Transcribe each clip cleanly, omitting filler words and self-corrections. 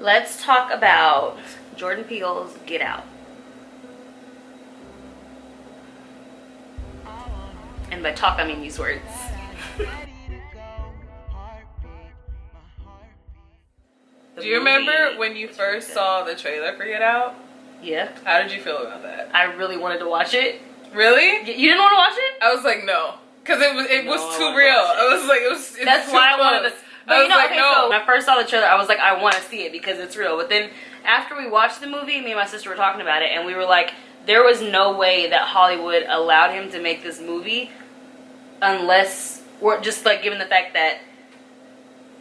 Let's talk about Jordan Peele's Get Out. And by talk, I mean use words. Do you remember when you first saw the trailer for Get Out? Yeah. How did you feel about that? I really wanted to watch it. Really? You didn't want to watch it? I was like, no. Because it was too real. I was like, That's why I wanted to. But I was like, okay, no. so when I first saw the trailer, I was like, I want to see it because it's real. But then after we watched the movie, me and my sister were talking about it, and we were like, there was no way that Hollywood allowed him to make this movie unless, or just like given the fact that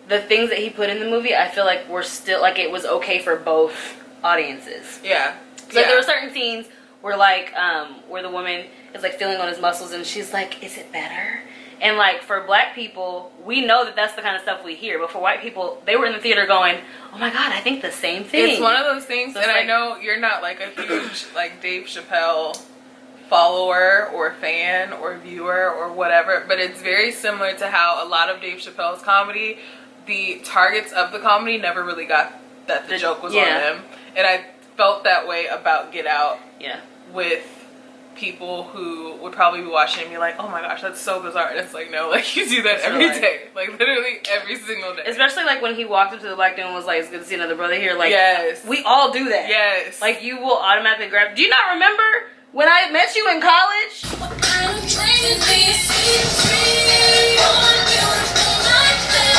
the things that he put in the movie, I feel like were still, like it was okay for both audiences. Yeah. So there were certain scenes where like, where the woman is like feeling on his muscles and she's like, is it better? And like for black people, we know that that's the kind of stuff we hear. But for white people, they were in the theater going, oh my God, I think the same thing. It's one of those things, so and like, I know you're not like a huge like Dave Chappelle follower or fan or viewer or whatever, but it's very similar to how a lot of Dave Chappelle's comedy, the targets of the comedy never really got that the joke was on them. And I felt that way about Get Out with people who would probably be watching and be like, oh my gosh, that's so bizarre. And it's like, no, like you do that every day. Like literally every single day. Especially like when he walked up to the black dude and was like, it's good to see another brother here. Like, we all do that. Yes. Like you will automatically grab. Do you not remember when I met you in college? What kind of training do you see on you like that?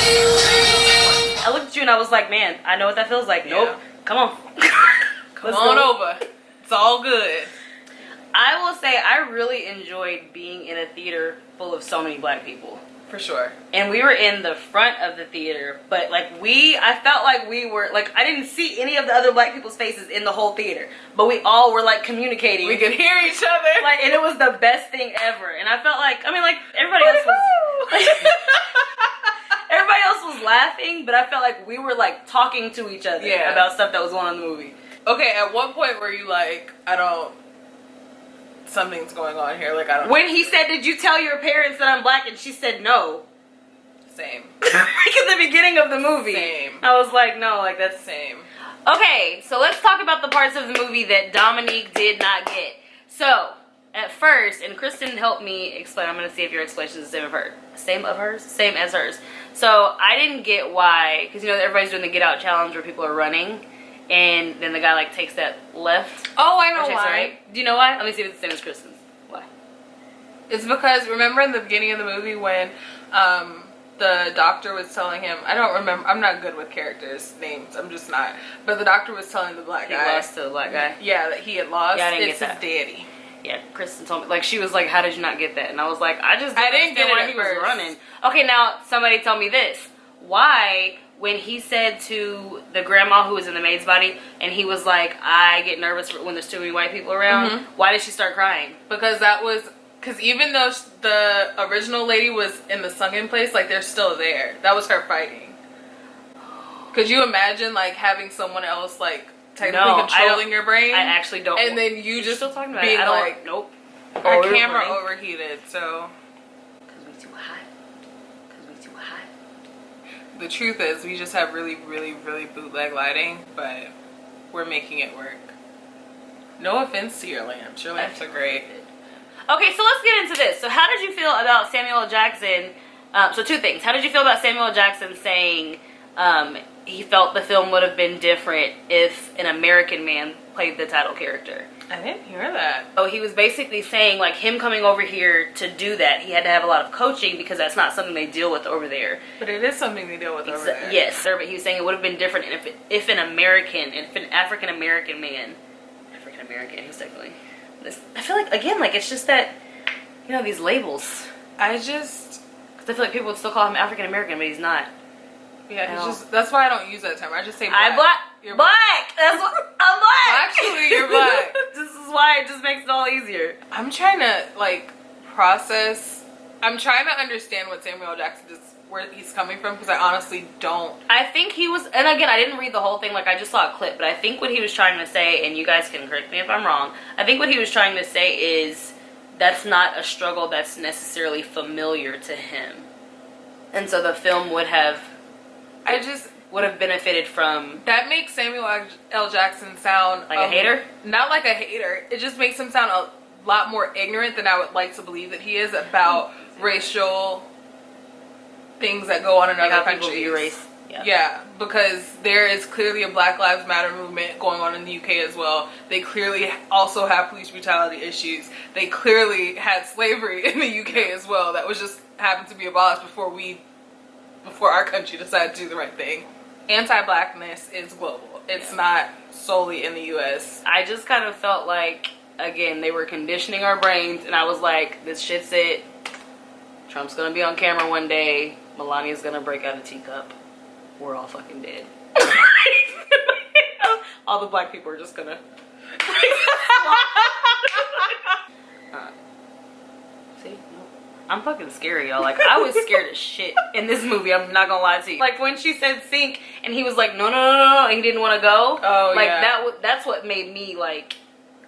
Either way, I looked at you and I was like, man, I know what that feels like. Nope. Come on. Come on over. It's all good. I will say I really enjoyed being in a theater full of so many black people. For sure. And we were in the front of the theater, but like I felt like we were, like I didn't see any of the other black people's faces in the whole theater, but we all were like communicating. We could hear each other. Like, and it was the best thing ever. And I felt like, I mean, like everybody else was... Everybody else was laughing, but I felt like we were like talking to each other about stuff that was going on in the movie. Okay, at what point were you like, something's going on here, like I don't... When he said, did you tell your parents that I'm black? And she said no. Same. Like at the beginning of the movie. Same. I was like, no, like that's... Same. Okay, so let's talk about the parts of the movie that Dominique did not get. So, at first, and Kristen helped me explain, I'm going to see if your explanation is the same of her. Same as hers. So I didn't get why, because you know everybody's doing the Get Out challenge where people are running, and then the guy like takes that left. Oh, I know why. Right. Do you know why? Let me see if it's the same as Kristen's. Why? It's because remember in the beginning of the movie when the doctor was telling him, I don't remember, I'm not good with characters' names, I'm just not. But the doctor was telling the black guy. He lost to the black guy. Yeah, that he had lost. Yeah, I didn't it's get that. His daddy. Yeah, Kristen told me, like, she was like, how did you not get that? And I was like, I didn't get why it he first. was running. Okay, now, somebody tell me this. Why, when he said to the grandma who was in the maid's body, and he was like, I get nervous when there's too many white people around, why did she start crying? Because even though the original lady was in the sunken place, like, they're still there. That was her fighting. Could you imagine, like, having someone else, like, technically controlling your brain? I actually don't. And then you just still talking about being it. like, nope. Our camera overheated, so. Because we too hot. The truth is, we just have really, really, really bootleg lighting, but we're making it work. No offense to your lamps. Your lamps are great. Okay, so let's get into this. So how did you feel about Samuel Jackson? So two things. How did you feel about Samuel Jackson saying he felt the film would have been different if an American man played the title character? I didn't hear that. So he was basically saying, like, him coming over here to do that, he had to have a lot of coaching because that's not something they deal with over there. But it is something they deal with over there. Yes, sir, but he was saying it would have been different if an African-American man, he's technically, I feel like, again, like, it's just that, you know, these labels. Because I feel like people would still call him African-American, but he's not. Yeah, that's why I don't use that term. I just say black. I'm black. You're black. That's what I'm black. Actually, you're black. This is why it just makes it all easier. I'm trying to like process. I'm trying to understand what Samuel Jackson is, where he's coming from, because I honestly don't. I think he was, and again, I didn't read the whole thing. Like I just saw a clip, but I think what he was trying to say, and you guys can correct me if I'm wrong. I think what he was trying to say is that's not a struggle that's necessarily familiar to him. And so the film would have benefited from. That makes Samuel L. Jackson sound like a hater? Not like a hater. It just makes him sound a lot more ignorant than I would like to believe that he is about racial things that go on in other countries. View race. Yeah, because there is clearly a Black Lives Matter movement going on in the UK as well. They clearly also have police brutality issues. They clearly had slavery in the UK as well. That was just happened to be abolished before our country decided to do the right thing. Anti-blackness is global. It's not solely in the US. I just kind of felt like, again, they were conditioning our brains, and I was like, this shit's it. Trump's gonna be on camera one day. Melania's gonna break out a teacup. We're all fucking dead. All the black people are just gonna. See? I'm fucking scary, y'all. Like, I was scared as shit in this movie. I'm not gonna lie to you. Like, when she said sink, and he was like, no, and he didn't want to go. Oh, like, yeah. That's what made me, like,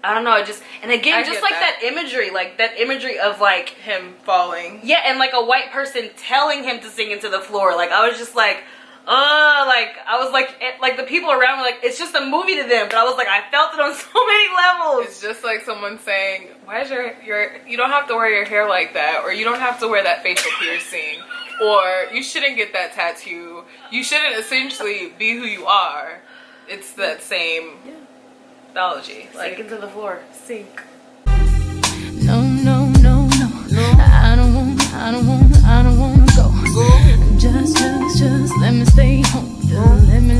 I don't know. And again, just like that imagery, like that imagery of like him falling. Yeah, and like a white person telling him to sink into the floor. Like, I was just like, I was like the people around me, like, it's just a movie to them, but I was like, I felt it on so many levels. It's just like someone saying, why is you don't have to wear your hair like that, or you don't have to wear that facial piercing, or you shouldn't get that tattoo, you shouldn't essentially be who you are. It's that same mythology. Sink into the floor. Sink. No, I don't wanna go. Just let me stay home. Just let me